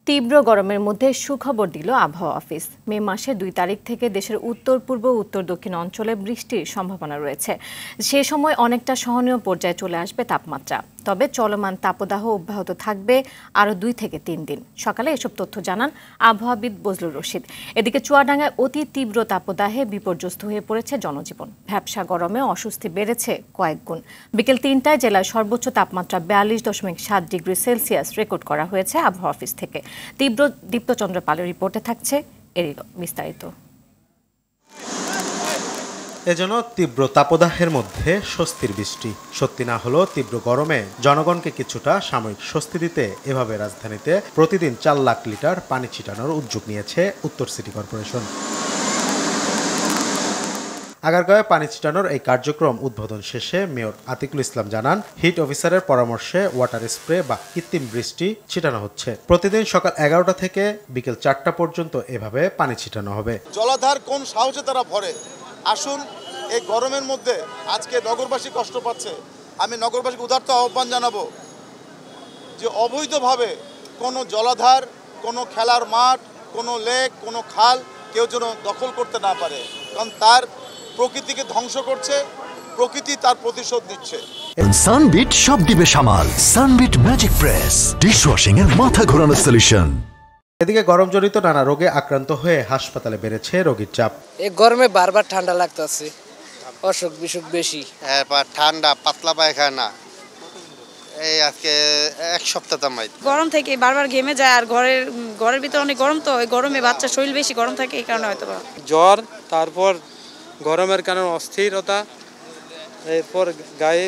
তীব্র গরমের মধ্যে সুখবর দিল আবহাওয়া অফিস। মে মাসের 2 তারিখ থেকে দেশের উত্তর পূর্ব উত্তর দক্ষিণ অঞ্চলে বৃষ্টির সম্ভাবনা রয়েছে। সে সময় অনেকটা সহনীয় পর্যায়ে চলে আসবে তাপমাত্রা। তবে চলমান তাপদাহ অব্যাহত থাকবে আরও 2 থেকে 3 দিন। সকালে এসব তথ্য জানান আবহাওয়াবিদ বজলুর রশিদ। এদিকে চুয়াডাঙ্গায় অতি তীব্র তাপদাহে বিপর্যস্ত হয়ে পড়েছে জনজীবন। ভ্যাপসা গরমে অস্বস্তি বেড়েছে কয়েক গুণ। বিকেল 3টায় জেলার সর্বোচ্চ তাপমাত্রা 42.7 ডিগ্রি সেলসিয়াস রেকর্ড করা হয়েছে আবহাওয়া অফিস থেকে। তীব্র দীপ্তচন্দ্র পালের রিপোর্টে থাকছে এরই বিস্তারিত। এজন্য তীব্র তাপদাহের মধ্যে স্বস্তির বৃষ্টি। সত্যি না হলেও তীব্র গরমে জনগণকে কিছুটা সাময়িক স্বস্তি দিতে এভাবে রাজধানীতে প্রতিদিন 4 লাখ লিটার পানি ছিটানোর উদ্যোগ নিয়েছে উত্তর সিটি কর্পোরেশন। আগারগাঁওয়ে পানি ছিটানোর এই কার্যক্রম উদ্বোধন শেষে মেয়র আতিকুল ইসলাম জানান, হিট অফিসারের পরামর্শে ওয়াটার স্প্রে বা কৃত্রিম বৃষ্টি ছিটানো হচ্ছে। প্রতিদিন সকাল 11টা থেকে বিকেল 4টা পর্যন্ত এভাবে পানি ছিটানো হবে। জলাধার কোন সাহসে তারা ভরে। আসুন, এই গরমের মধ্যে আজকে নগরবাসী কষ্ট পাচ্ছে। আমি নগরবাসীকে উদারত আহ্বান জানাবো যে অবৈধভাবে কোনো জলাধার, কোনো খেলার মাঠ, কোনো লেক, কোনো খাল কেউ যেন দখল করতে না পারে, কারণ তার প্রকৃতিকে ধ্বংস করছে, প্রকৃতি তার প্রতিশোধ নিচ্ছে। সানবিট সব দিবে সামাল। সানবিট ম্যাজিক প্রেস ডিশওয়াশিং এর মাথা ঘোরানো সলিউশন। এদিকে গরমজনিত নানা রোগে আক্রান্ত হয়ে হাসপাতালে বেড়েছে রোগীর চাপ। এই গরমে বারবার ঠান্ডা লাগতেছে, অসুখ বিসুখ বেশি, এরপর ঠান্ডা, পাতলা পায়খানা। এই আজকে 1 সপ্তাহ তামাই গরম থেকে বারবার ঘেমে যায়। আর ঘরের ভিতরে অনেক গরম, তো ওই গরমে বাচ্চার শরীর বেশি গরম থাকে, এই কারণে হয়তো জ্বর, তারপর গরমের কারণে অস্থিরতা, এরপর গায়ে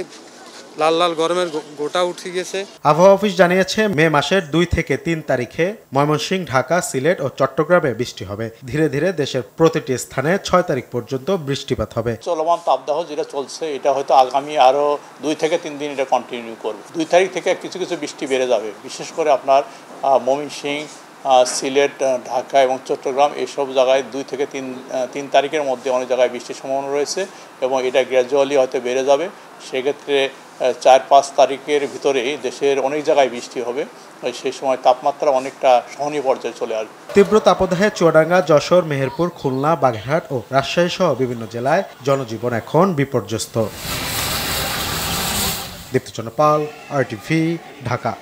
লাল লাল গরমের গোটা উঠে গেছে। আবহাওয়া অফিস জানিয়েছে, মে মাসের 2 থেকে 3 তারিখে ময়মনসিংহ, ঢাকা, সিলেট ও চট্টগ্রামে বৃষ্টি হবে। ধীরে ধীরে দেশের প্রতিটি স্থানে 6 তারিখ পর্যন্ত বৃষ্টিপাত হবে। চলমান তাপদাহ যেটা চলছে, এটা হয়তো আগামী আরও 2 থেকে 3 দিন এটা কন্টিনিউ করবে। 2 তারিখ থেকে কিছু কিছু বৃষ্টি বেড়ে যাবে, বিশেষ করে আপনার ময়মনসিংহ, সিলেট, ঢাকা এবং চট্টগ্রাম এইসব জায়গায় 2 থেকে 3 তারিখের মধ্যে অনেক জায়গায় বৃষ্টির সম্ভাবনা রয়েছে এবং এটা গ্র্যাজুয়ালি হয়তো বেড়ে যাবে। সেক্ষেত্রে 4-5 তারিখের ভিতরেই দেশের অনেক জায়গায় বৃষ্টি হবে। সেই সময় তাপমাত্রা অনেকটা সহনীয় পর্যায়ে চলে আসবে। তীব্র তাপদাহে চুয়াডাঙ্গা, যশোর, মেহেরপুর, খুলনা, বাগেরহাট ও রাজশাহী সহ বিভিন্ন জেলায় জনজীবন এখন বিপর্যস্ত। দীপ্তচন্দ্র পাল, RTV, ঢাকা।